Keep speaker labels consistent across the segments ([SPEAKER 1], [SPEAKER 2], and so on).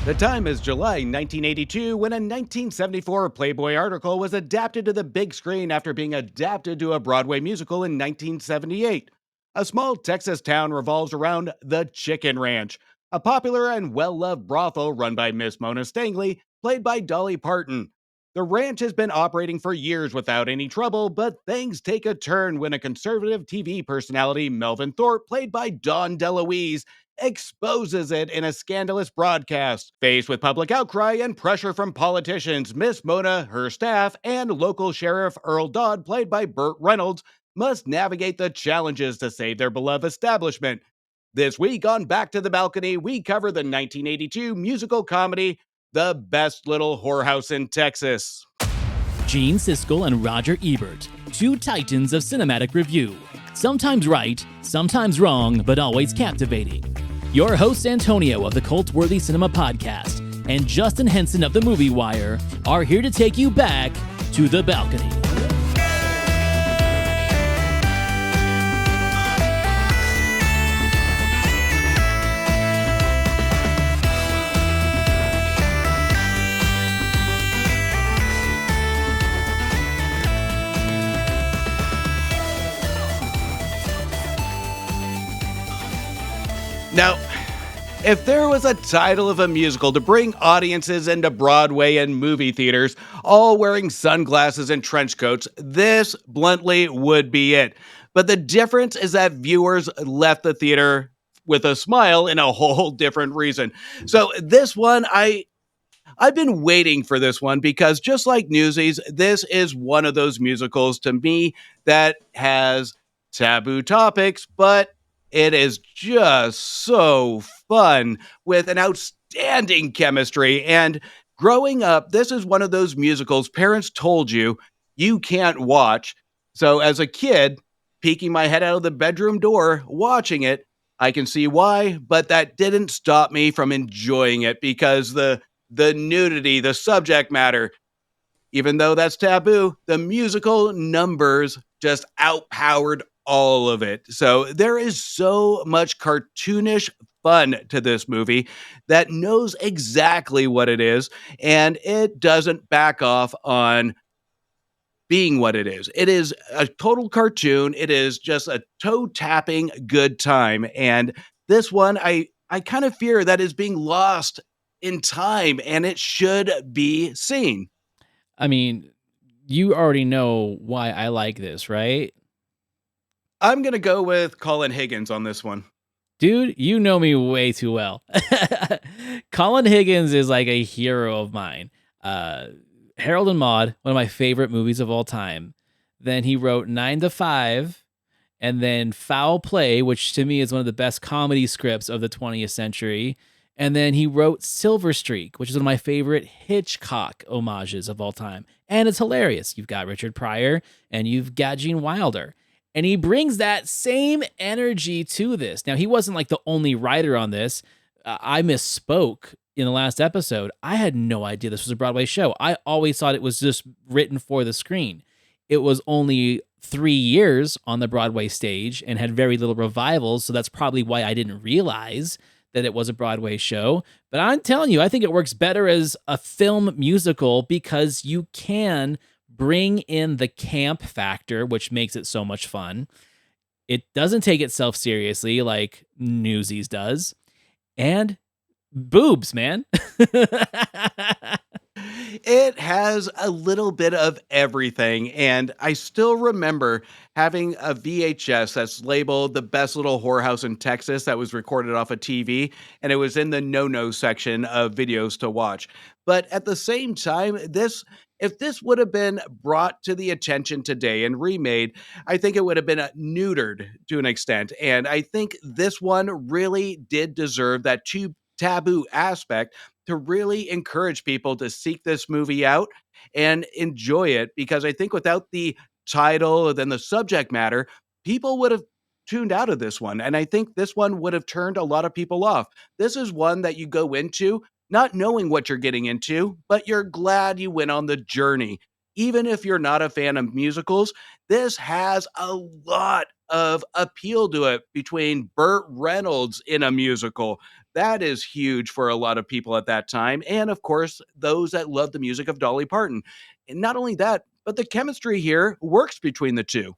[SPEAKER 1] The time is July 1982 when a 1974 Playboy article was adapted to the big screen after being adapted to a Broadway musical in 1978. A small Texas town revolves around the Chicken Ranch, a popular and well-loved brothel run by Miss Mona Stangley, played by Dolly Parton. The ranch has been operating for years without any trouble, but things take a turn when a conservative TV personality, Melvin Thorpe, played by DeLuise, exposes it in a scandalous broadcast. Faced with public outcry and pressure from politicians, Miss Mona, her staff, and local sheriff Earl Dodd, played by Burt Reynolds, must navigate the challenges to save their beloved establishment. This week on Back to the Balcony, we cover the 1982 musical comedy, The Best Little Whorehouse in Texas.
[SPEAKER 2] Gene Siskel and Roger Ebert, two titans of cinematic review. Sometimes right, sometimes wrong, but always captivating. Your hosts Antonio of the Cult-Worthy Cinema Podcast and Justin Henson of the Movie Wire are here to take you back to the balcony.
[SPEAKER 1] Now, if there was a title of a musical to bring audiences into Broadway and movie theaters, all wearing sunglasses and trench coats, this bluntly would be it. But the difference is that viewers left the theater with a smile and a whole different reason. So this one, I've been waiting for this one because just like Newsies, this is one of those musicals to me that has taboo topics, but it is just so fun with an outstanding chemistry. And growing up, this is one of those musicals parents told you you can't watch. So as a kid, peeking my head out of the bedroom door, watching it, I can see why, but that didn't stop me from enjoying it because the nudity, the subject matter, even though that's taboo, the musical numbers just outpowered all of it. So there is so much cartoonish fun to this movie that knows exactly what it is, and it doesn't back off on being what it is. It is a total cartoon. It is just a toe-tapping good time. And this one, I kind of fear that is being lost in time, and it should be seen.
[SPEAKER 2] I mean, you already know why I like this, right?
[SPEAKER 1] I'm going to go with Colin Higgins on this one.
[SPEAKER 2] Dude, you know me way too well. Colin Higgins is like a hero of mine. Harold and Maude, one of my favorite movies of all time. Then he wrote 9 to 5, and then Foul Play, which to me is one of the best comedy scripts of the 20th century. And then he wrote Silver Streak, which is one of my favorite Hitchcock homages of all time. And it's hilarious. You've got Richard Pryor and you've got Gene Wilder. And he brings that same energy to this. Now, he wasn't like the only writer on this. I misspoke in the last episode. I had no idea this was a Broadway show. I always thought it was just written for the screen. It was only 3 years on the Broadway stage and had very little revivals. So that's probably why I didn't realize that it was a Broadway show. But I'm telling you, I think it works better as a film musical because you can bring in the camp factor, which makes it so much fun. It doesn't take itself seriously like Newsies does. And boobs, man.
[SPEAKER 1] It has a little bit of everything, and I still remember having a VHS that's labeled The Best Little Whorehouse in Texas that was recorded off a TV, and it was in the no-no section of videos to watch. But at the same time, if this would have been brought to the attention today and remade, I think it would have been neutered to an extent. And I think this one really did deserve that taboo aspect to really encourage people to seek this movie out and enjoy it. Because I think without the title and then the subject matter, people would have tuned out of this one. And I think this one would have turned a lot of people off. This is one that you go into not knowing what you're getting into, but you're glad you went on the journey. Even if you're not a fan of musicals, this has a lot of appeal to it between Burt Reynolds in a musical. That is huge for a lot of people at that time. And of course, those that love the music of Dolly Parton. And not only that, but the chemistry here works between the two.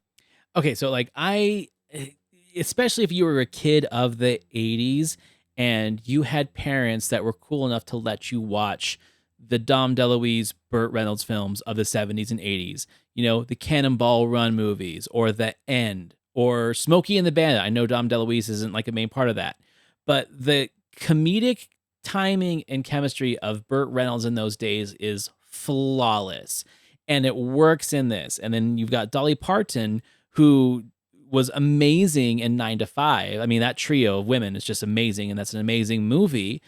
[SPEAKER 2] Okay, so like especially if you were a kid of the 80s and you had parents that were cool enough to let you watch the Dom DeLuise, Burt Reynolds films of the 70s and 80s, the Cannonball Run movies or The End or Smokey and the Bandit. I know Dom DeLuise isn't like a main part of that, but the comedic timing and chemistry of Burt Reynolds in those days is flawless. And it works in this. And then you've got Dolly Parton, who was amazing in 9 to 5. I mean, that trio of women is just amazing, and that's an amazing movie.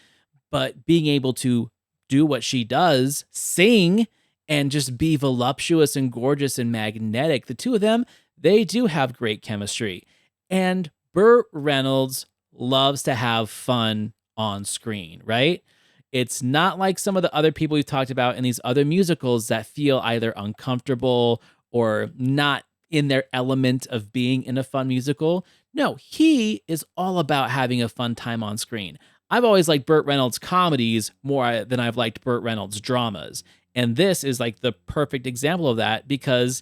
[SPEAKER 2] But being able to do what she does, sing, and just be voluptuous and gorgeous and magnetic, the two of them, they do have great chemistry. And Burt Reynolds loves to have fun on screen, right? It's not like some of the other people we've talked about in these other musicals that feel either uncomfortable or not in their element of being in a fun musical. No, he is all about having a fun time on screen. I've always liked Burt Reynolds comedies more than I've liked Burt Reynolds dramas. And this is like the perfect example of that because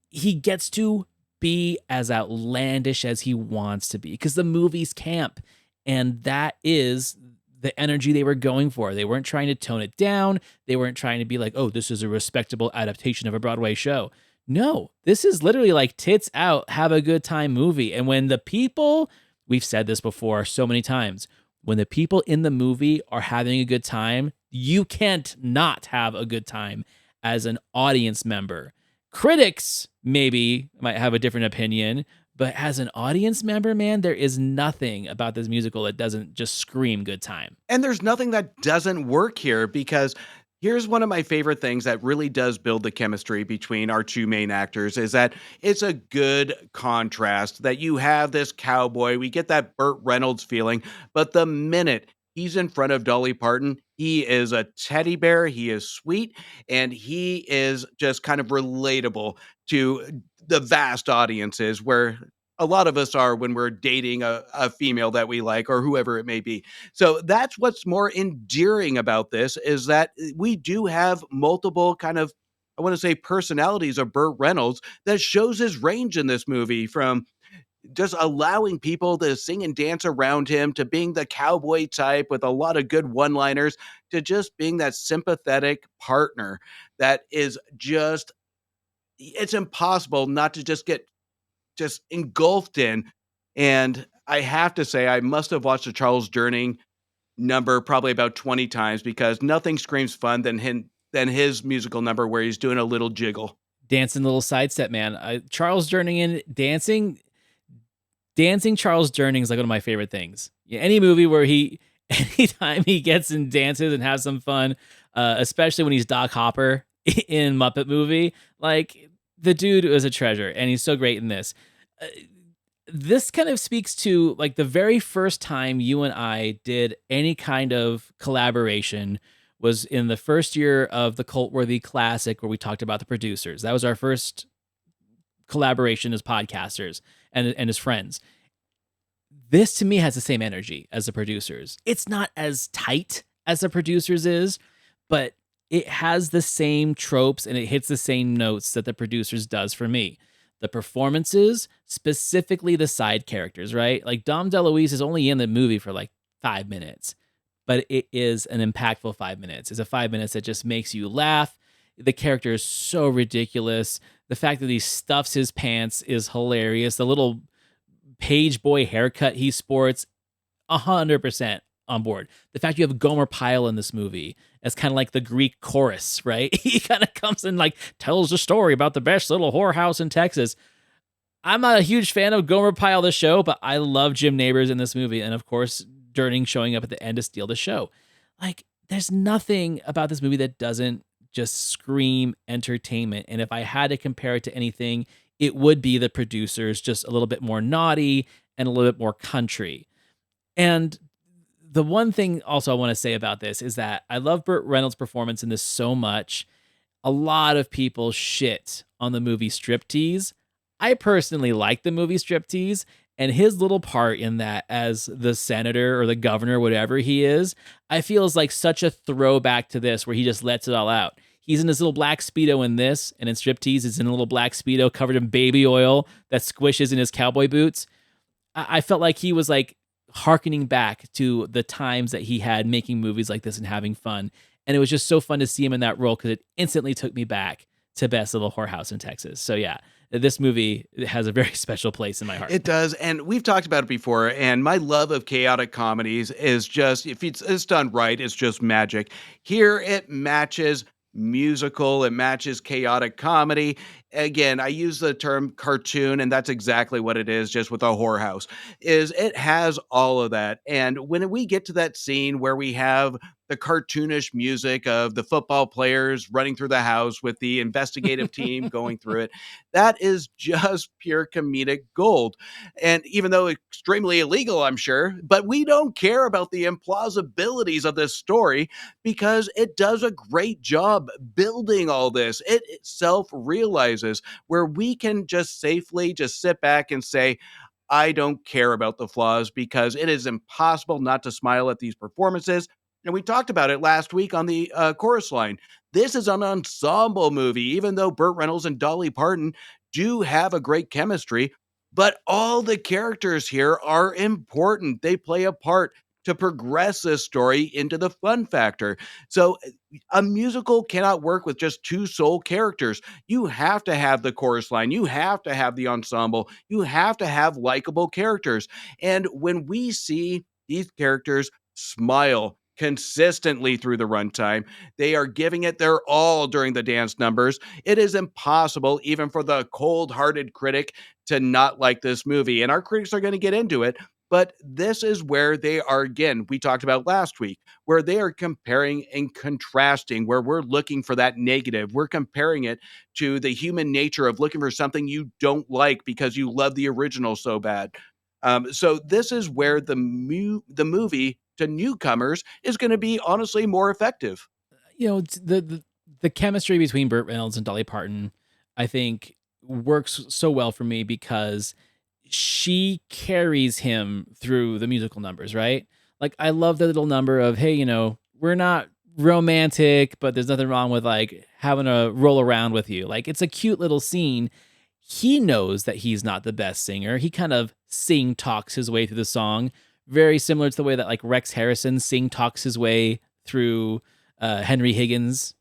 [SPEAKER 2] he gets to be as outlandish as he wants to be because the movie's camp. And that is the energy they were going for. They weren't trying to tone it down. They weren't trying to be like, oh, this is a respectable adaptation of a Broadway show. No, this is literally like tits out, have a good time movie. And when the people, we've said this before so many times, when the people in the movie are having a good time, you can't not have a good time as an audience member. Critics maybe might have a different opinion, but as an audience member, man, there is nothing about this musical that doesn't just scream good time.
[SPEAKER 1] And there's nothing that doesn't work here because here's one of my favorite things that really does build the chemistry between our two main actors is that it's a good contrast that you have this cowboy, we get that Burt Reynolds feeling, but the minute he's in front of Dolly Parton, he is a teddy bear, he is sweet, and he is just kind of relatable to the vast audiences where a lot of us are when we're dating a female that we like or whoever it may be. So that's what's more endearing about this is that we do have multiple kind of I want to say personalities of Burt Reynolds that shows his range in this movie from just allowing people to sing and dance around him to being the cowboy type with a lot of good one-liners to just being that sympathetic partner that is just it's impossible not to just get just engulfed in. And I have to say, I must have watched the Charles Durning number probably about 20 times because nothing screams fun than his musical number where he's doing a little jiggle.
[SPEAKER 2] Dancing little sidestep, man. Charles Durning dancing Charles Durning is like one of my favorite things. Yeah, any movie where anytime he gets and dances and has some fun, especially when he's Doc Hopper in Muppet Movie, like the dude is a treasure and he's so great in this. This kind of speaks to like the very first time you and I did any kind of collaboration was in the first year of the Cult-Worthy Classic where we talked about the producers. That was our first collaboration as podcasters and as friends. This to me has the same energy as the producers. It's not as tight as the producers is, but it has the same tropes and it hits the same notes that the producers does for me. The performances, specifically the side characters, right? Like Dom DeLuise is only in the movie for like 5 minutes, but it is an impactful 5 minutes. It's a 5 minutes that just makes you laugh. The character is so ridiculous. The fact that he stuffs his pants is hilarious. The little page boy haircut he sports, 100% on board. The fact you have Gomer Pyle in this movie as kind of like the Greek chorus, right? He kind of comes and like tells a story about the best little whorehouse in Texas. I'm not a huge fan of Gomer Pyle, the show, but I love Jim Nabors in this movie. And of course, Durning showing up at the end to steal the show. Like, there's nothing about this movie that doesn't just scream entertainment. And if I had to compare it to anything, it would be the producers, just a little bit more naughty and a little bit more country. And the one thing also I want to say about this is that I love Burt Reynolds' performance in this so much. A lot of people shit on the movie Striptease. I personally like the movie Striptease, And his little part in that as the senator or the governor, whatever he is, I feel is like such a throwback to this where he just lets it all out. He's in his little black Speedo in this, and in Striptease, is in a little black Speedo covered in baby oil that squishes in his cowboy boots. I felt like he was like hearkening back to the times that he had making movies like this and having fun. And it was just so fun to see him in that role because it instantly took me back to Best Little Whorehouse in Texas. So yeah, this movie has a very special place in my heart.
[SPEAKER 1] It does, and we've talked about it before, and my love of chaotic comedies is just if it's done right, it's just magic. Here it matches musical, it matches chaotic comedy. Again, I use the term cartoon, and that's exactly what it is, just with a whorehouse. Is it has all of that. And when we get to that scene where we have the cartoonish music of the football players running through the house with the investigative team going through it, that is just pure comedic gold. And even though extremely illegal, I'm sure, but we don't care about the implausibilities of this story because it does a great job building all this. It itself realizes where we can just safely just sit back and say, I don't care about the flaws because it is impossible not to smile at these performances. And we talked about it last week on the chorus line. This is an ensemble movie, even though Burt Reynolds and Dolly Parton do have a great chemistry, but all the characters here are important. They play a part to progress this story into the fun factor. So a musical cannot work with just two sole characters. You have to have the chorus line. You have to have the ensemble. You have to have likable characters. And when we see these characters smile consistently through the runtime, they are giving it their all during the dance numbers. It is impossible, even for the cold hearted critic, to not like this movie. And our critics are going to get into it. But this is where they are, again, we talked about last week, where they are comparing and contrasting, where we're looking for that negative. We're comparing it to the human nature of looking for something you don't like because you love the original so bad. So this is where the movie to newcomers is going to be honestly more effective.
[SPEAKER 2] The chemistry between Burt Reynolds and Dolly Parton, I think, works so well for me because she carries him through the musical numbers, right? Like I love the little number of, hey, we're not romantic, but there's nothing wrong with like having a roll around with you. Like it's a cute little scene. He knows that he's not the best singer. He kind of sing talks his way through the song, very similar to the way that like Rex Harrison sing talks his way through Henry Higgins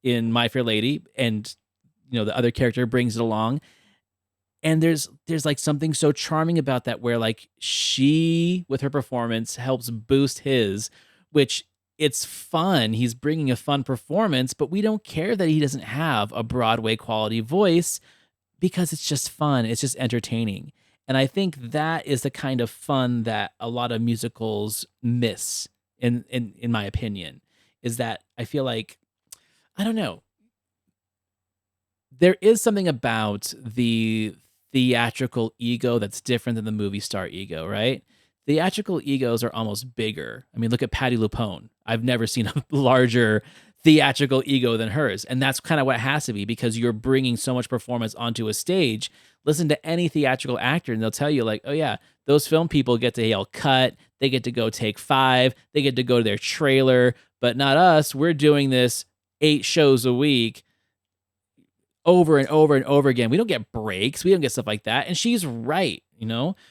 [SPEAKER 2] in My Fair Lady, and the other character brings it along. And there's like something so charming about that where like she with her performance helps boost his, which it's fun. He's bringing a fun performance, but we don't care that he doesn't have a Broadway quality voice because it's just fun. It's just entertaining. And I think that is the kind of fun that a lot of musicals miss in my opinion, is that I feel like, I don't know, there is something about the theatrical ego that's different than the movie star ego, right? Theatrical egos are almost bigger. I mean, look at Patti LuPone. I've never seen a larger theatrical ego than hers. And that's kind of what it has to be because you're bringing so much performance onto a stage. Listen to any theatrical actor and they'll tell you like, oh yeah, those film people get to yell cut. They get to go take 5. They get to go to their trailer, but not us. We're doing this 8 shows a week over and over and over again. We don't get breaks. We don't get stuff like that. And she's right,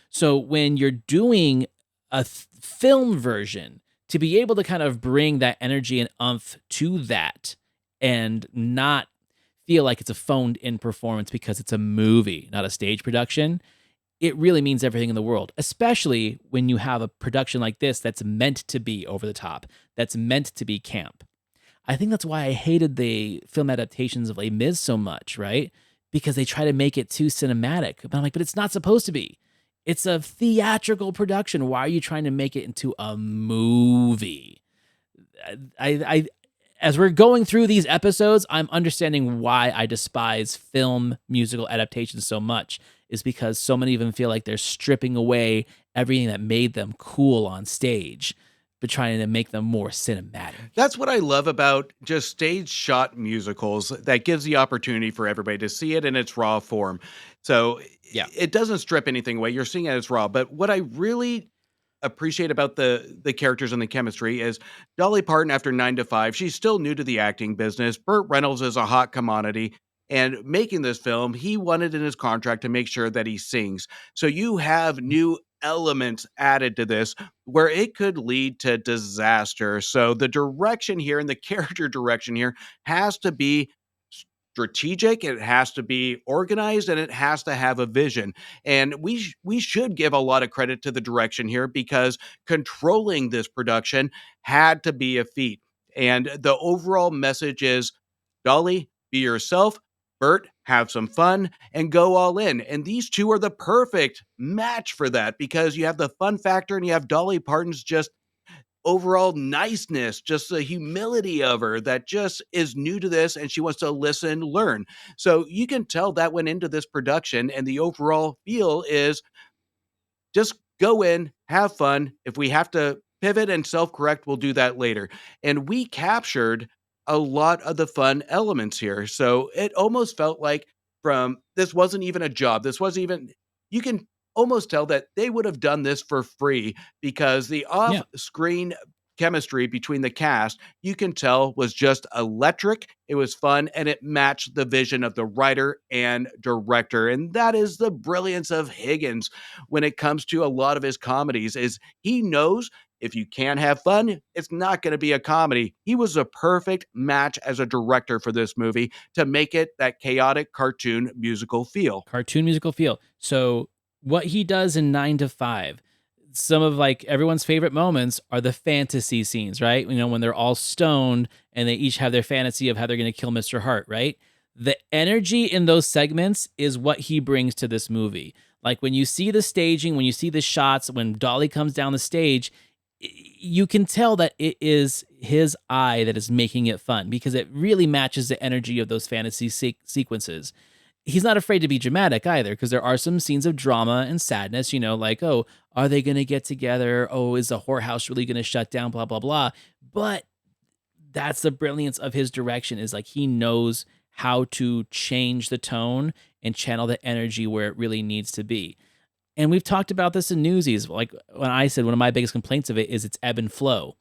[SPEAKER 2] So when you're doing a film version, to be able to kind of bring that energy and umph to that and not feel like it's a phoned in performance because it's a movie, not a stage production, it really means everything in the world, especially when you have a production like this that's meant to be over the top, that's meant to be camp. I think that's why I hated the film adaptations of Les Mis so much, right? Because they try to make it too cinematic. But I'm like, but it's not supposed to be. It's a theatrical production. Why are you trying to make it into a movie? I as we're going through these episodes, I'm understanding why I despise film musical adaptations so much, is because so many of them feel like they're stripping away everything that made them cool on stage, but trying to make them more cinematic.
[SPEAKER 1] That's what I love about just stage shot musicals that gives the opportunity for everybody to see it in its raw form. So
[SPEAKER 2] Yeah.
[SPEAKER 1] it doesn't strip anything away. You're seeing it as raw. But what I really appreciate about the characters and the chemistry is Dolly Parton after 9 to 5, she's still new to the acting business. Burt Reynolds is a hot commodity. And making this film, he wanted in his contract to make sure that he sings. So you have new elements added to this where it could lead to disaster. So the direction here and the character direction here has to be strategic, it has to be organized, and it has to have a vision. And we should give a lot of credit to the direction here because controlling this production had to be a feat. And the overall message is Dolly, be yourself. Bert, have some fun and go all in. And these two are the perfect match for that because you have the fun factor and you have Dolly Parton's just overall niceness, just the humility of her that just is new to this and she wants to listen, learn. So you can tell that went into this production, and the overall feel is just go in, have fun. If we have to pivot and self correct, we'll do that later. And we captured a lot of the fun elements here. So it almost felt like from this wasn't even a job. This wasn't even, you can almost tell that they would have done this for free because the off
[SPEAKER 2] Yeah.
[SPEAKER 1] screen chemistry between the cast, you can tell was just electric. It was fun and it matched the vision of the writer and director. And that is the brilliance of Higgins when it comes to a lot of his comedies is he knows if you can't have fun, it's not going to be a comedy. He was a perfect match as a director for this movie to make it that chaotic cartoon musical feel.
[SPEAKER 2] Cartoon musical feel. So what he does in 9 to 5, some of like everyone's favorite moments are the fantasy scenes, right? You know, when they're all stoned and they each have their fantasy of how they're going to kill Mr. Hart, right? The energy in those segments is what he brings to this movie. Like when you see the staging, when you see the shots, when Dolly comes down the stage, you can tell that it is his eye that is making it fun because it really matches the energy of those fantasy sequences. He's not afraid to be dramatic either because there are some scenes of drama and sadness, you know, like, oh, are they going to get together? Oh, is the whorehouse really going to shut down? Blah, blah, blah. But that's the brilliance of his direction is like he knows how to change the tone and channel the energy where it really needs to be. And we've talked about this in Newsies. Like when I said one of my biggest complaints of it is its ebb and flow.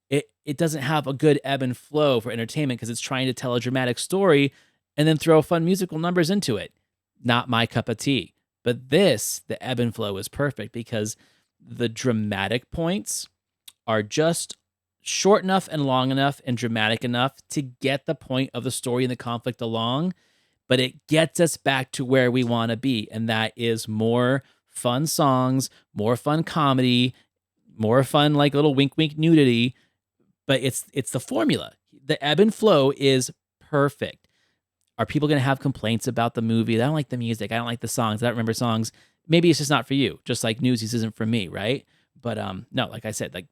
[SPEAKER 2] It doesn't have a good ebb and flow for entertainment because it's trying to tell a dramatic story and then throw fun musical numbers into it. Not my cup of tea. But this, the ebb and flow is perfect because the dramatic points are just short enough and long enough and dramatic enough to get the point of the story and the conflict along, but it gets us back to where we want to be. And that is more fun songs, more fun comedy, more fun, like little wink, wink nudity. But it's the formula. The ebb and flow is perfect. Are people going to have complaints about the movie? I don't like the music. I don't like the songs. I don't remember songs. Maybe it's just not for you. Just like Newsies isn't for me, right? But no, like I said, like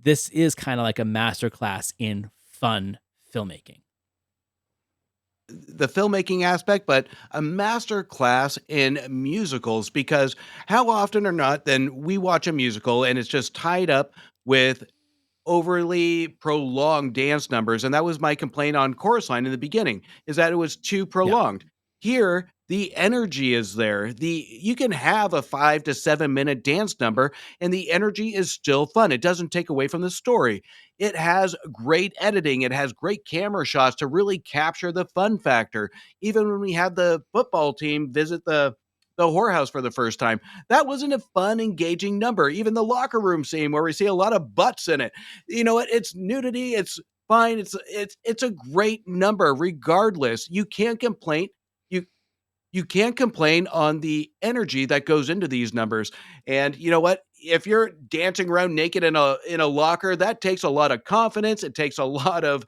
[SPEAKER 2] this is kind of like a masterclass in fun filmmaking.
[SPEAKER 1] The filmmaking aspect, but a master class in musicals because how often or not then we watch a musical and it's just tied up with overly prolonged dance numbers, and that was my complaint on Chorus Line in the beginning, is that it was too
[SPEAKER 2] Yeah.
[SPEAKER 1] prolonged. Here, the energy is there. You can have a 5 to 7 minute dance number and the energy is still fun. It doesn't take away from the story. It has great editing. It has great camera shots to really capture the fun factor. Even when we had the football team visit the whorehouse for the first time, that wasn't a fun, engaging number. Even the locker room scene where we see a lot of butts in it. You know what? It's nudity. It's fine. It's a great number regardless. You you can't complain on the energy that goes into these numbers. And you know what? If you're dancing around naked in a locker, that takes a lot of confidence. It takes a lot of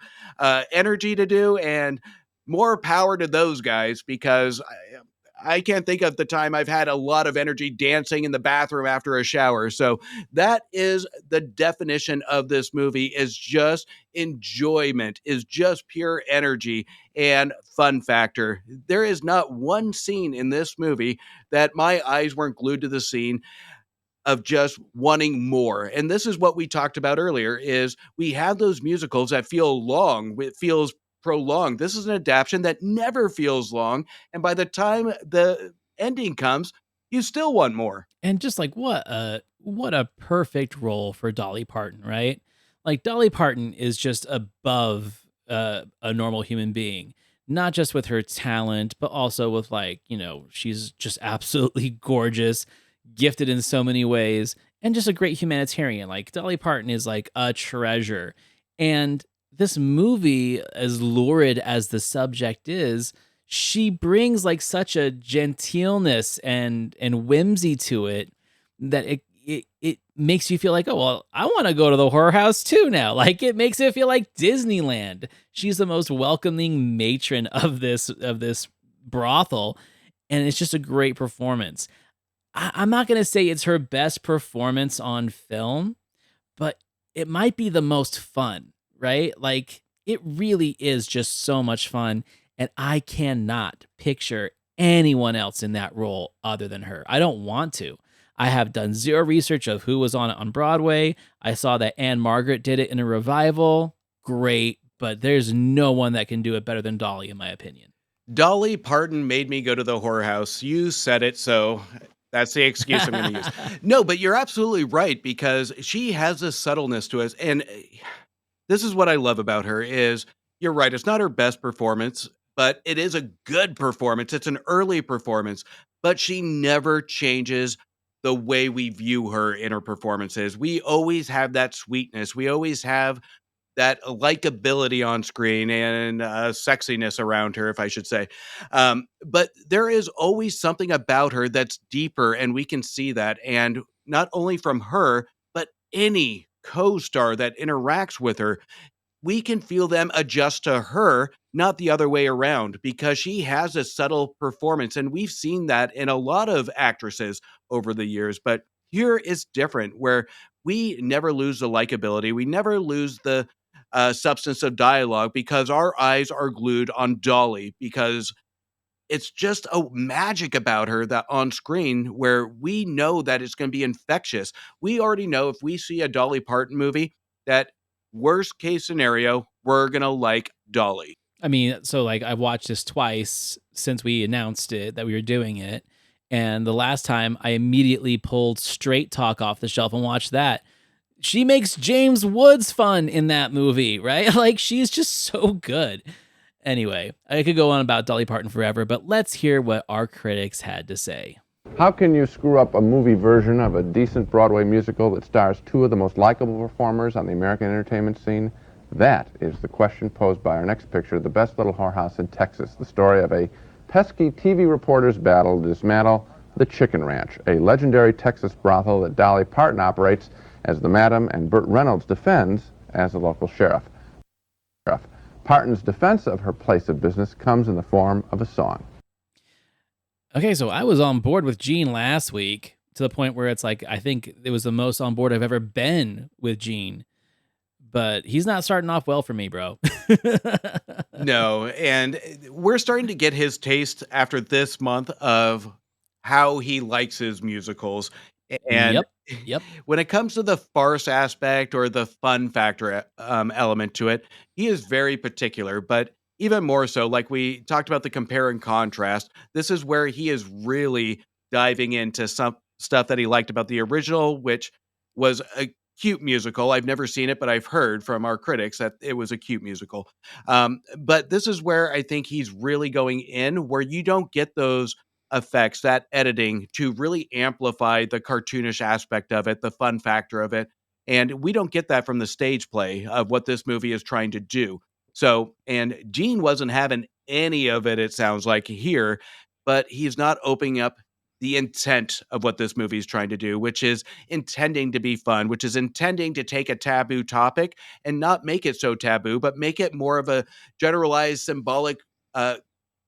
[SPEAKER 1] energy to do, and more power to those guys because I can't think of the time I've had a lot of energy dancing in the bathroom after a shower. So that is the definition of this movie is just enjoyment, is just pure energy and fun factor. There is not one scene in this movie that my eyes weren't glued to the scene of just wanting more. And this is what we talked about earlier is we have those musicals that feel long. It feels prolonged. This is an adaptation that never feels long. And by the time the ending comes, you still want more.
[SPEAKER 2] And just like what a perfect role for Dolly Parton, right? Like Dolly Parton is just above a normal human being, not just with her talent, but also with like, she's just absolutely gorgeous, gifted in so many ways, and just a great humanitarian. Like Dolly Parton is like a treasure. And this movie, as lurid as the subject is, she brings like such a genteelness and whimsy to it that it makes you feel like, oh well, I want to go to the horror house too now. Like it makes it feel like Disneyland. She's the most welcoming matron of this brothel, and it's just a great performance. I'm not gonna say it's her best performance on film, but it might be the most fun, right? Like it really is just so much fun. And I cannot picture anyone else in that role other than her. I don't want to. I have done zero research of who was on it on Broadway. I saw that Anne Margaret did it in a revival. Great, but there's no one that can do it better than Dolly, in my opinion.
[SPEAKER 1] Dolly Parton made me go to the horror house. You said it, so that's the excuse I'm going to use. No, but you're absolutely right because she has a subtleness to us, and this is what I love about her is you're right. It's not her best performance, but it is a good performance. It's an early performance, but she never changes the way we view her in her performances. We always have that sweetness. We always have that likability on screen and sexiness around her, if I should say. But there is always something about her that's deeper, and we can see that. And not only from her, but any co star that interacts with her, we can feel them adjust to her, not the other way around, because she has a subtle performance. And we've seen that in a lot of actresses over the years. But here is different, where we never lose the likability, we never lose the substance of dialogue because our eyes are glued on Dolly because it's just a magic about her that on screen where we know that it's going to be infectious. We already know if we see a Dolly Parton movie that worst case scenario, we're going to like Dolly.
[SPEAKER 2] I mean, so like I've watched this twice since we announced it that we were doing it. And the last time I immediately pulled Straight Talk off the shelf and watched that. She makes James Woods fun in that movie, right? Like she's just so good. Anyway, I could go on about Dolly Parton forever, but let's hear what our critics had to say.
[SPEAKER 3] How can you screw up a movie version of a decent Broadway musical that stars two of the most likable performers on the American entertainment scene? That is the question posed by our next picture, The Best Little Whorehouse in Texas, the story of a pesky TV reporter's battle to dismantle the Chicken Ranch, a legendary Texas brothel that Dolly Parton operates as the madam and Burt Reynolds defends as the local sheriff. Parton's defense of her place of business comes in the form of a song.
[SPEAKER 2] Okay, so I was on board with Gene last week to the point where it's like, I think it was the most on board I've ever been with Gene. But he's not starting off well for me, bro.
[SPEAKER 1] No, and we're starting to get his taste after this month of how he likes his musicals. And
[SPEAKER 2] Yep. Yep.
[SPEAKER 1] when it comes to the farce aspect or the fun factor element to it, he is very particular. But even more so, like we talked about the compare and contrast, this is where he is really diving into some stuff that he liked about the original, which was a cute musical. I've never seen it, but I've heard from our critics that it was a cute musical. But this is where I think he's really going in, where you don't get those effects, that editing to really amplify the cartoonish aspect of it, the fun factor of it. And we don't get that from the stage play of what this movie is trying to do. So, and Gene wasn't having any of it, it sounds like here, but he's not opening up the intent of what this movie is trying to do, which is intending to be fun, which is intending to take a taboo topic and not make it so taboo, but make it more of a generalized symbolic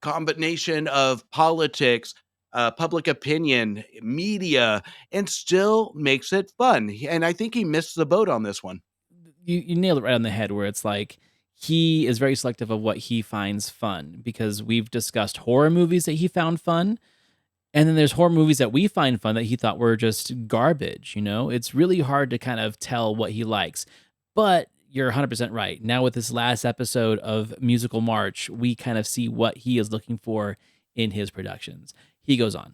[SPEAKER 1] combination of politics, public opinion, media, and still makes it fun. And I think he missed the boat on this one.
[SPEAKER 2] You nailed it right on the head where it's like he is very selective of what he finds fun because we've discussed horror movies that he found fun. And then there's horror movies that we find fun that he thought were just garbage, you know? It's really hard to kind of tell what he likes. But you're 100% right. Now with this last episode of Musical March, we kind of see what he is looking for in his productions. He goes on.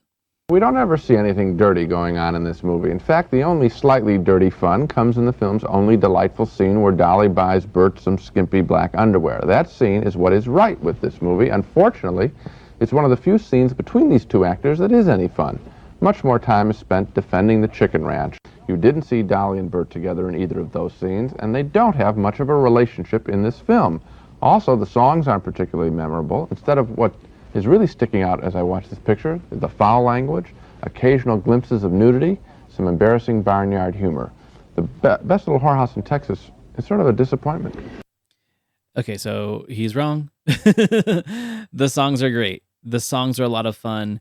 [SPEAKER 3] We don't ever see anything dirty going on in this movie. In fact, the only slightly dirty fun comes in the film's only delightful scene where Dolly buys Burt some skimpy black underwear. That scene is what is right with this movie. Unfortunately, it's one of the few scenes between these two actors that is any fun. Much more time is spent defending the chicken ranch. You didn't see Dolly and Burt together in either of those scenes, and they don't have much of a relationship in this film. Also, the songs aren't particularly memorable. Instead of what is really sticking out as I watch this picture, the foul language, occasional glimpses of nudity, some embarrassing barnyard humor. The Best Little Whorehouse in Texas is sort of a disappointment.
[SPEAKER 2] Okay, so he's wrong. The songs are great. The songs are a lot of fun.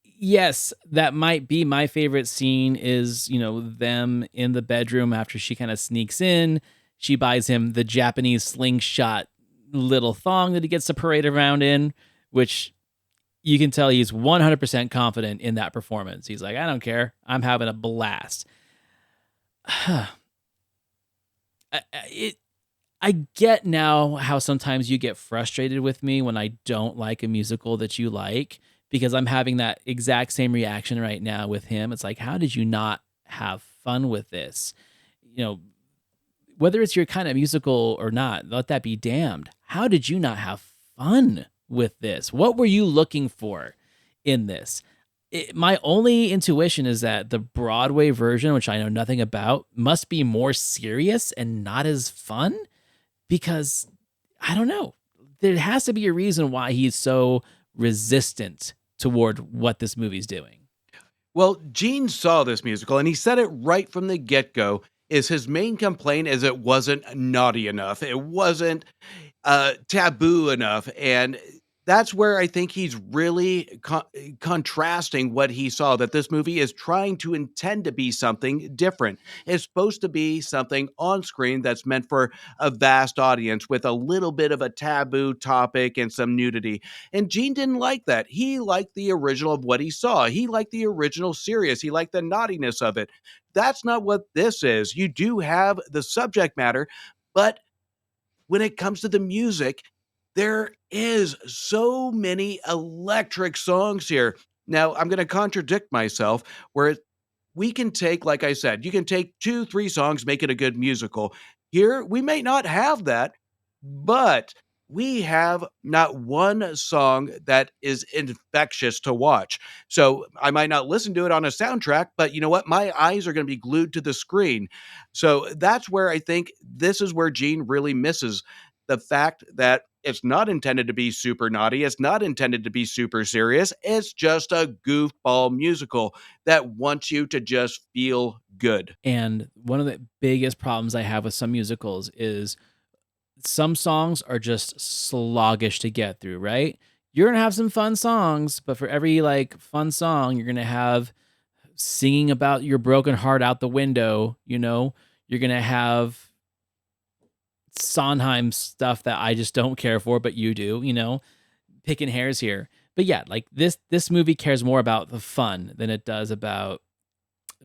[SPEAKER 2] Yes, that might be my favorite scene is, them in the bedroom after she kind of sneaks in. She buys him the Japanese slingshot little thong that he gets to parade around in, which you can tell he's 100% confident in that performance. He's like, I don't care. I'm having a blast. I get now how sometimes you get frustrated with me when I don't like a musical that you like, because I'm having that exact same reaction right now with him. It's like, how did you not have fun with this? Whether it's your kind of musical or not, let that be damned. How did you not have fun with this? What were you looking for in this? My only intuition is that the Broadway version, which I know nothing about, must be more serious and not as fun, because I don't know. There has to be a reason why he's so resistant toward what this movie's doing.
[SPEAKER 1] Well, Gene saw this musical, and he said it right from the get-go, is his main complaint is it wasn't naughty enough. It wasn't taboo enough. And that's where I think he's really contrasting what he saw, that this movie is trying to intend to be something different. It's supposed to be something on screen that's meant for a vast audience with a little bit of a taboo topic and some nudity. And Gene didn't like that. He liked the original of what he saw. He liked the original serious. He liked the naughtiness of it. That's not what this is. You do have the subject matter, but when it comes to the music, there is so many electric songs here. Now, I'm going to contradict myself, where we can take, like I said, you can take 2-3 songs, make it a good musical. Here, we may not have that, but we have not one song that is infectious to watch. So I might not listen to it on a soundtrack, but you know what? My eyes are going to be glued to the screen. So that's where I think this is where Gene really misses the fact that it's not intended to be super naughty. It's not intended to be super serious. It's just a goofball musical that wants you to just feel good.
[SPEAKER 2] And one of the biggest problems I have with some musicals is some songs are just sluggish to get through, right? You're going to have some fun songs, but for every fun song, you're going to have singing about your broken heart out the window, You're going to have Sondheim stuff that I just don't care for, but you do, picking hairs here. But yeah, this movie cares more about the fun than it does about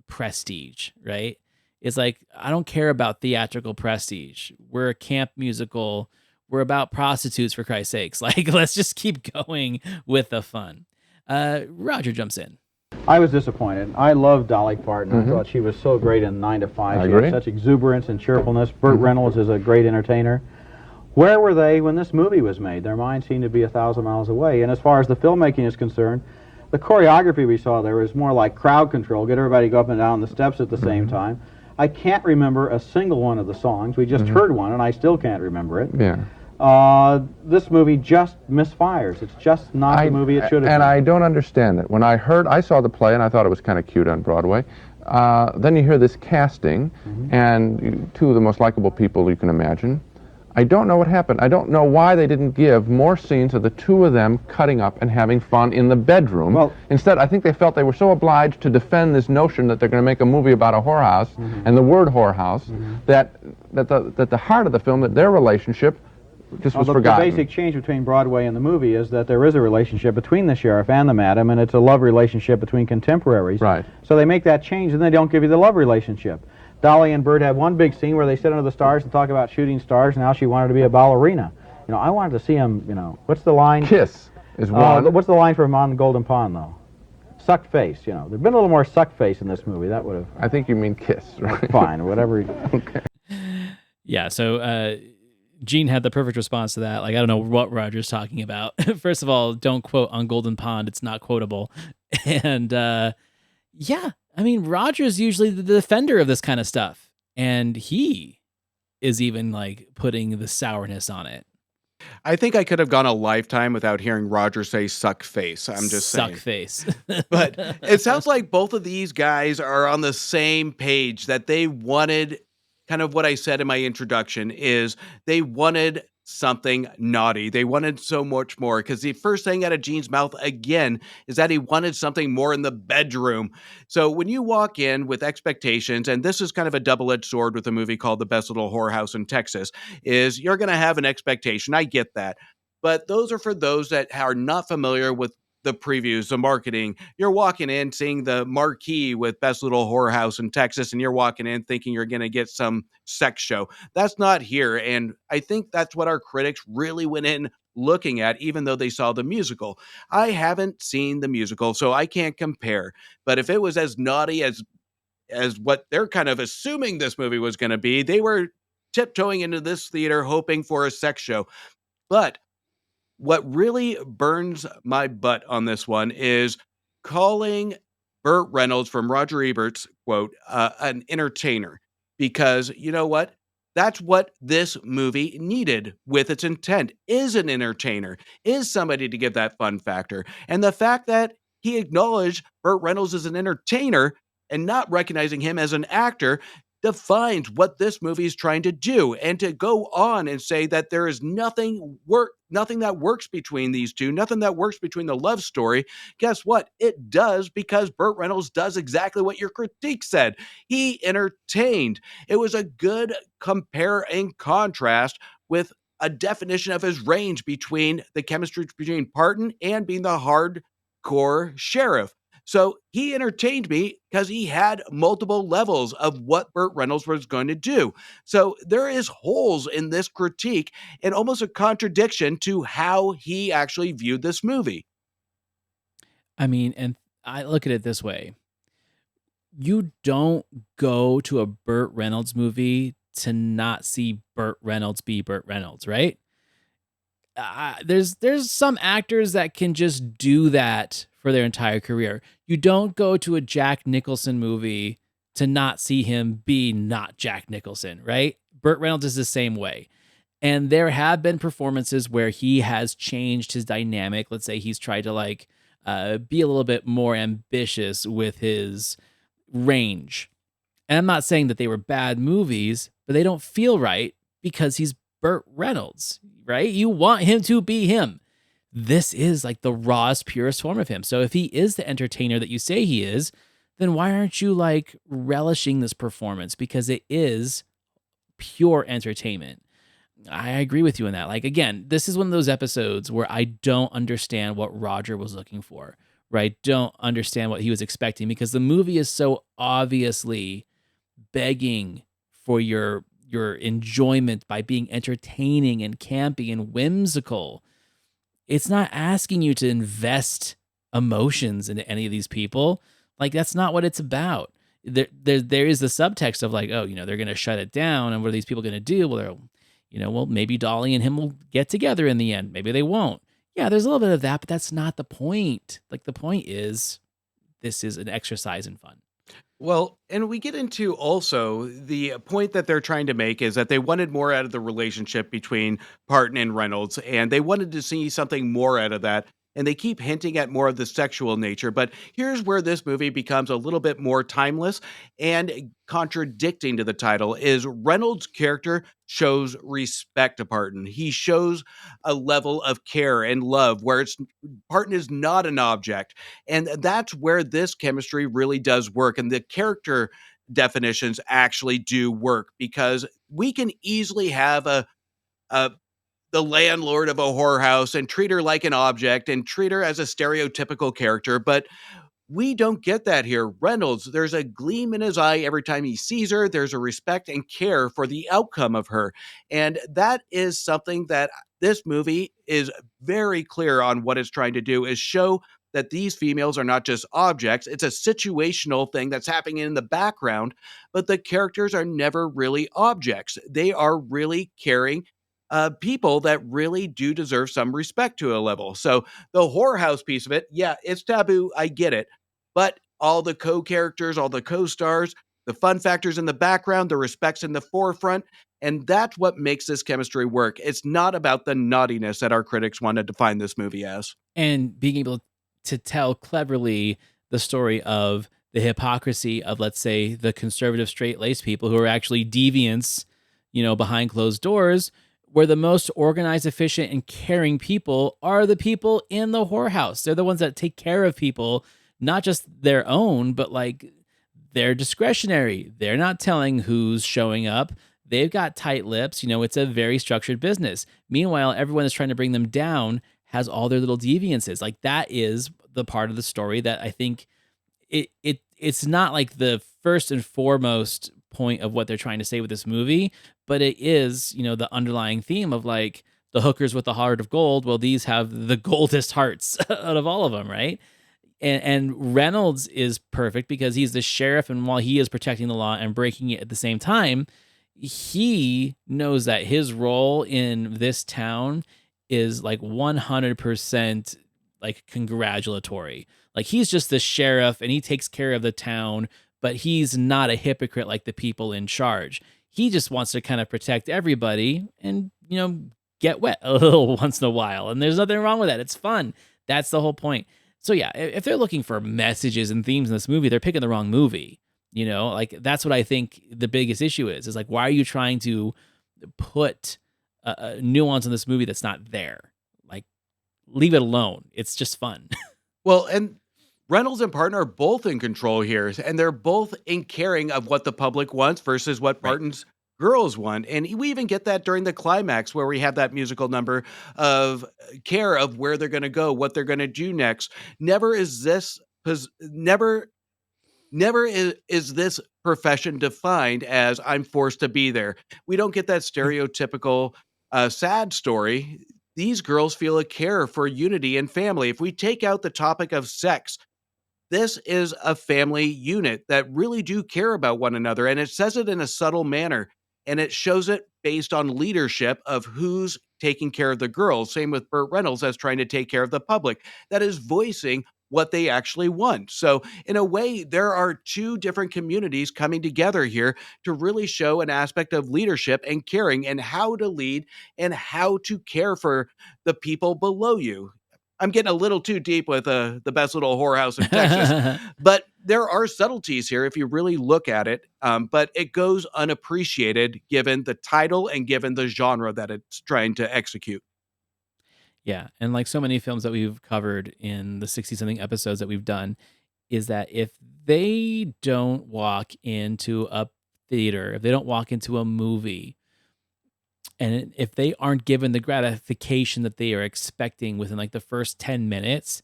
[SPEAKER 2] prestige, right? It's like, I don't care about theatrical prestige. We're a camp musical. We're about prostitutes, for Christ's sakes. Let's just keep going with the fun. Roger jumps in.
[SPEAKER 4] I was disappointed. I loved Dolly Parton. I thought she was so great in 9 to 5. She had such exuberance and cheerfulness. Burt Reynolds is a great entertainer. Where were they when this movie was made? Their minds seemed to be 1,000 miles away. And as far as the filmmaking is concerned, the choreography we saw there was more like crowd control, get everybody to go up and down the steps at the same time. I can't remember a single one of the songs. We just heard one, and I still can't remember it.
[SPEAKER 3] Yeah.
[SPEAKER 4] This movie just misfires. It's just not the movie it should have been.
[SPEAKER 3] And I don't understand it. When I saw the play, and I thought it was kind of cute on Broadway. Then you hear this casting, and two of the most likable people you can imagine. I don't know what happened. I don't know why they didn't give more scenes of the two of them cutting up and having fun in the bedroom. Well, instead, I think they felt they were so obliged to defend this notion that they're going to make a movie about a whorehouse and the word whorehouse that the heart of the film, that their relationship just was forgotten.
[SPEAKER 4] The basic change between Broadway and the movie is that there is a relationship between the sheriff and the madam, and it's a love relationship between contemporaries.
[SPEAKER 3] Right.
[SPEAKER 4] So they make that change, and they don't give you the love relationship. Dolly and Burt had one big scene where they sit under the stars and talk about shooting stars, and how she wanted to be a ballerina. I wanted to see him, what's the line?
[SPEAKER 3] Kiss is one.
[SPEAKER 4] What's the line from On the Golden Pond, though? suck face, you know. There'd been a little more suck face in this movie. That would have.
[SPEAKER 3] I think you mean kiss, right?
[SPEAKER 4] Fine, whatever.
[SPEAKER 3] Okay.
[SPEAKER 2] Yeah, so Gene had the perfect response to that. Like, I don't know what Roger's talking about. First of all, don't quote on Golden Pond. It's not quotable. And yeah, I mean, Roger's usually the defender of this kind of stuff. And he is even like putting the sourness on it.
[SPEAKER 1] I think I could have gone a lifetime without hearing Roger say suck face. I'm just
[SPEAKER 2] Suck
[SPEAKER 1] saying.
[SPEAKER 2] face.
[SPEAKER 1] But it sounds like both of these guys are on the same page, that they wanted kind of what I said in my introduction is they wanted something naughty. They wanted so much more, because the first thing out of Gene's mouth again is that he wanted something more in the bedroom. So when you walk in with expectations, and this is kind of a double-edged sword with a movie called The Best Little Whorehouse in Texas, is you're going to have an expectation. I get that. But those are for those that are not familiar with the previews, the marketing. You're walking in, seeing the marquee with Best Little Whorehouse in Texas, and you're walking in thinking you're going to get some sex show. That's not here. And I think that's what our critics really went in looking at, even though they saw the musical. I haven't seen the musical, so I can't compare. But if it was as naughty as what they're kind of assuming this movie was going to be, they were tiptoeing into this theater hoping for a sex show. But what really burns my butt on this one is calling Burt Reynolds, from Roger Ebert's quote, an entertainer. Because you know what? That's what this movie needed with its intent, is an entertainer, is somebody to give that fun factor. And the fact that he acknowledged Burt Reynolds as an entertainer and not recognizing him as an actor defines what this movie is trying to do. And to go on and say that there is nothing that works between these two, nothing that works between the love story, guess what? It does, because Burt Reynolds does exactly what your critique said. He entertained. It was a good compare and contrast with a definition of his range between the chemistry between Parton and being the hardcore sheriff. So he entertained me because he had multiple levels of what Burt Reynolds was going to do. So there is holes in this critique and almost a contradiction to how he actually viewed this movie.
[SPEAKER 2] I mean, and I look at it this way. You don't go to a Burt Reynolds movie to not see Burt Reynolds be Burt Reynolds, right? There's some actors that can just do that for their entire career. You don't go to a Jack Nicholson movie to not see him be not Jack Nicholson, right? Burt Reynolds is the same way. And there have been performances where he has changed his dynamic. Let's say he's tried to be a little bit more ambitious with his range. And I'm not saying that they were bad movies, but they don't feel right because he's Burt Reynolds, right? You want him to be him. This is like the rawest, purest form of him. So if he is the entertainer that you say he is, then why aren't you like relishing this performance? Because it is pure entertainment. I agree with you in that. Like, again, this is one of those episodes where I don't understand what Roger was looking for, right? Don't understand what he was expecting, because the movie is so obviously begging for your enjoyment by being entertaining and campy and whimsical. It's not asking you to invest emotions into any of these people. Like, that's not what it's about. There is the subtext of like, oh, they're going to shut it down. And what are these people going to do? Well, maybe Dolly and him will get together in the end. Maybe they won't. Yeah, there's a little bit of that, but that's not the point. Like, the point is, this is an exercise in fun.
[SPEAKER 1] Well, and we get into also the point that they're trying to make is that they wanted more out of the relationship between Parton and Reynolds, and they wanted to see something more out of that. And they keep hinting at more of the sexual nature. But here's where this movie becomes a little bit more timeless and contradicting to the title is Reynolds' character shows respect to Parton. He shows a level of care and love where Parton is not an object. And that's where this chemistry really does work. And the character definitions actually do work, because we can easily have the landlord of a whorehouse and treat her like an object and treat her as a stereotypical character. But we don't get that here. Reynolds, there's a gleam in his eye every time he sees her. There's a respect and care for the outcome of her. And that is something that this movie is very clear on what it's trying to do, is show that these females are not just objects. It's a situational thing that's happening in the background, but the characters are never really objects. They are really caring people that really do deserve some respect to a level. So the whorehouse piece of it, yeah, it's taboo. I get it. But all the co-characters, all the co-stars, the fun factors in the background, the respects in the forefront, and that's what makes this chemistry work. It's not about the naughtiness that our critics wanted to define this movie as.
[SPEAKER 2] And being able to tell cleverly the story of the hypocrisy of, let's say, the conservative straight-laced people who are actually deviants, behind closed doors, where the most organized, efficient, and caring people are the people in the whorehouse. They're the ones that take care of people, not just their own, but like they're discretionary. They're not telling who's showing up. They've got tight lips. It's a very structured business. Meanwhile, everyone that's trying to bring them down has all their little deviances. Like that is the part of the story that I think it's not like the first and foremost point of what they're trying to say with this movie, but it is, the underlying theme of like the hookers with the heart of gold. Well, these have the goldest hearts out of all of them, right? And Reynolds is perfect because he's the sheriff, and while he is protecting the law and breaking it at the same time, he knows that his role in this town is like 100% like congratulatory. Like he's just the sheriff and he takes care of the town, but he's not a hypocrite like the people in charge. He just wants to kind of protect everybody and, get wet a little once in a while. And there's nothing wrong with that. It's fun. That's the whole point. So yeah, if they're looking for messages and themes in this movie, they're picking the wrong movie. Like that's what I think the biggest issue is like, why are you trying to put a nuance in this movie that's not there? Like, leave it alone. It's just fun.
[SPEAKER 1] Well, and Reynolds and Parton are both in control here, and they're both in caring of what the public wants versus what Parton's girls want. And we even get that during the climax where we have that musical number of care of where they're going to go, what they're going to do next. Never is this this profession defined as I'm forced to be there. We don't get that stereotypical sad story. These girls feel a care for unity and family. If we take out the topic of sex, this is a family unit that really do care about one another, and it says it in a subtle manner, and it shows it based on leadership of who's taking care of the girls. Same with Burt Reynolds as trying to take care of the public. That is voicing what they actually want. So in a way, there are two different communities coming together here to really show an aspect of leadership and caring and how to lead and how to care for the people below you. I'm getting a little too deep with the best little whorehouse in Texas, but there are subtleties here if you really look at it. But it goes unappreciated given the title and given the genre that it's trying to execute.
[SPEAKER 2] Yeah, and like so many films that we've covered in the 60-something episodes that we've done, is that if they don't walk into a theater, if they don't walk into a movie, and if they aren't given the gratification that they are expecting within like the first 10 minutes,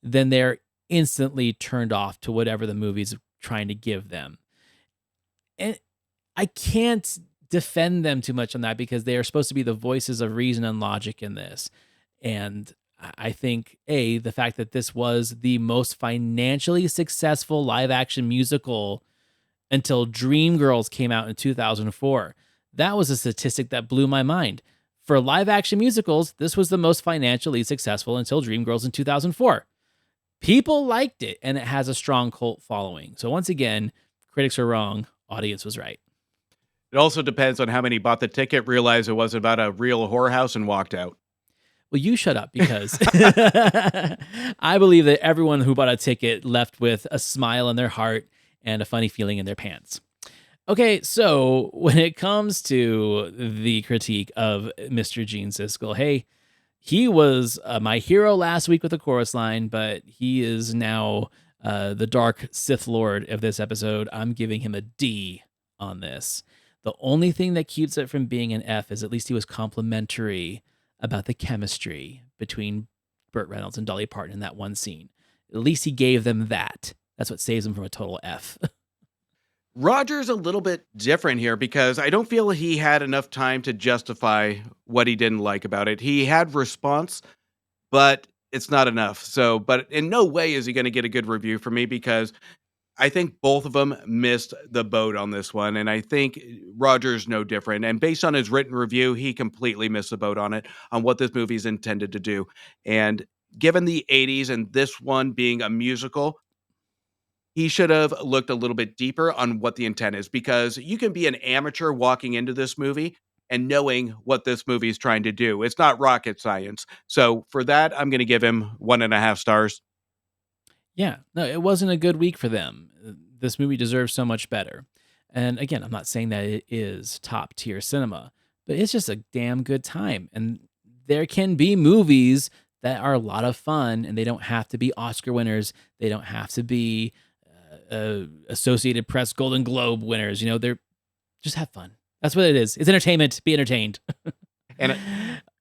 [SPEAKER 2] then they're instantly turned off to whatever the movie's trying to give them. And I can't defend them too much on that because they are supposed to be the voices of reason and logic in this. And I think, the fact that this was the most financially successful live action musical until Dreamgirls came out in 2004. That was a statistic that blew my mind. For live action musicals, this was the most financially successful until Dreamgirls in 2004. People liked it, and it has a strong cult following. So once again, critics are wrong. Audience was right.
[SPEAKER 1] It also depends on how many bought the ticket, realized it wasn't about a real whorehouse, and walked out.
[SPEAKER 2] Well, you shut up because I believe that everyone who bought a ticket left with a smile in their heart and a funny feeling in their pants. Okay, so when it comes to the critique of Mr. Gene Siskel, hey, he was my hero last week with the chorus line, but he is now the dark Sith Lord of this episode. I'm giving him a D on this. The only thing that keeps it from being an F is at least he was complimentary about the chemistry between Burt Reynolds and Dolly Parton in that one scene. At least he gave them that. That's what saves him from a total F.
[SPEAKER 1] Roger's a little bit different here because I don't feel he had enough time to justify what he didn't like about it. He had response, but it's not enough. So, but in no way is he going to get a good review from me, because I think both of them missed the boat on this one. And I think Roger's no different. And based on his written review, he completely missed the boat on it, on what this movie is intended to do. And given the 80s and this one being a musical, he should have looked a little bit deeper on what the intent is, because you can be an amateur walking into this movie and knowing what this movie is trying to do. It's not rocket science. So for that, I'm going to give him 1.5 stars.
[SPEAKER 2] Yeah, no, it wasn't a good week for them. This movie deserves so much better. And again, I'm not saying that it is top tier cinema, but it's just a damn good time. And there can be movies that are a lot of fun, and they don't have to be Oscar winners. They don't have to be Associated Press Golden Globe winners. You know, they're just have fun. That's what it is. It's entertainment. Be entertained.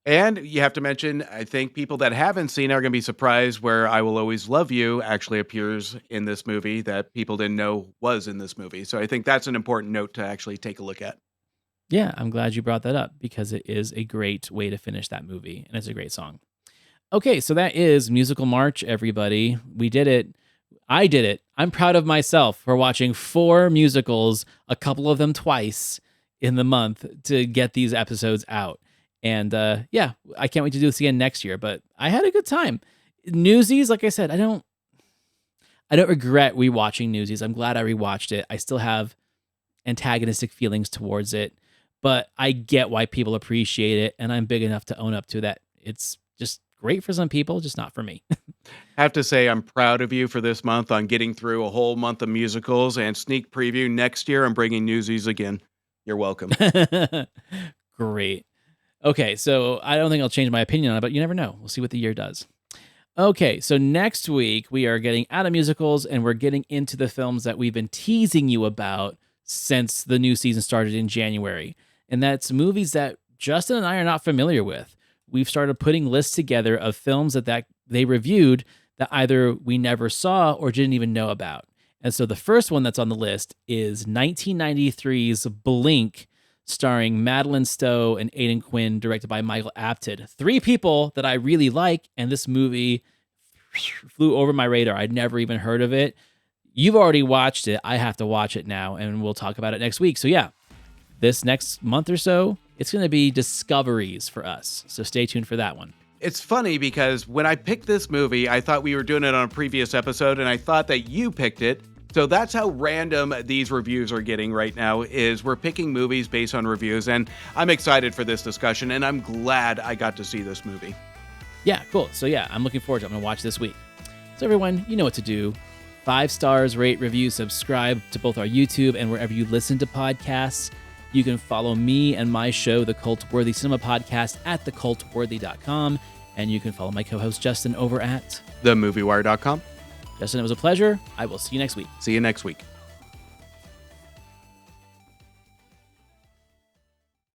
[SPEAKER 1] And you have to mention, I think people that haven't seen it are going to be surprised where I Will Always Love You actually appears in this movie that people didn't know was in this movie. So I think that's an important note to actually take a look at.
[SPEAKER 2] Yeah, I'm glad you brought that up, because it is a great way to finish that movie, and it's a great song. Okay, so that is Musical March, everybody. We did it. I did it. I'm proud of myself for watching 4 musicals, a couple of them twice in the month, to get these episodes out. And yeah, I can't wait to do this again next year, but I had a good time. Newsies, like I said, I don't regret rewatching Newsies. I'm glad I rewatched it. I still have antagonistic feelings towards it, but I get why people appreciate it, and I'm big enough to own up to that. It's just great for some people, just not for me.
[SPEAKER 1] I have to say, I'm proud of you for this month on getting through a whole month of musicals, and sneak preview next year, I'm bringing Newsies again. You're welcome.
[SPEAKER 2] Great. Okay, so I don't think I'll change my opinion on it, but you never know. We'll see what the year does. Okay, so next week we are getting out of musicals, and we're getting into the films that we've been teasing you about since the new season started in January. And that's movies that Justin and I are not familiar with. We've started putting lists together of films that they reviewed that either we never saw or didn't even know about. And so the first one that's on the list is 1993's Blink, starring Madeline Stowe and Aidan Quinn, directed by Michael Apted. 3 people that I really like, and this movie flew over my radar. I'd never even heard of it. You've already watched it. I have to watch it now, and we'll talk about it next week. So yeah, this next month or so, it's going to be discoveries for us. So stay tuned for that one.
[SPEAKER 1] It's funny because when I picked this movie, I thought we were doing it on a previous episode, and I thought that you picked it. So that's how random these reviews are getting right now, is we're picking movies based on reviews. And I'm excited for this discussion, and I'm glad I got to see this movie.
[SPEAKER 2] Yeah, cool. So yeah, I'm looking forward to it. I'm going to watch this week. So everyone, you know what to do. 5 stars, rate, review, subscribe to both our YouTube and wherever you listen to podcasts. You can follow me and my show, The Cult Worthy Cinema Podcast, at thecultworthy.com. And you can follow my co-host Justin over at
[SPEAKER 1] TheMovieWire.com.
[SPEAKER 2] Justin, it was a pleasure. I will see you next week.
[SPEAKER 1] See you next week.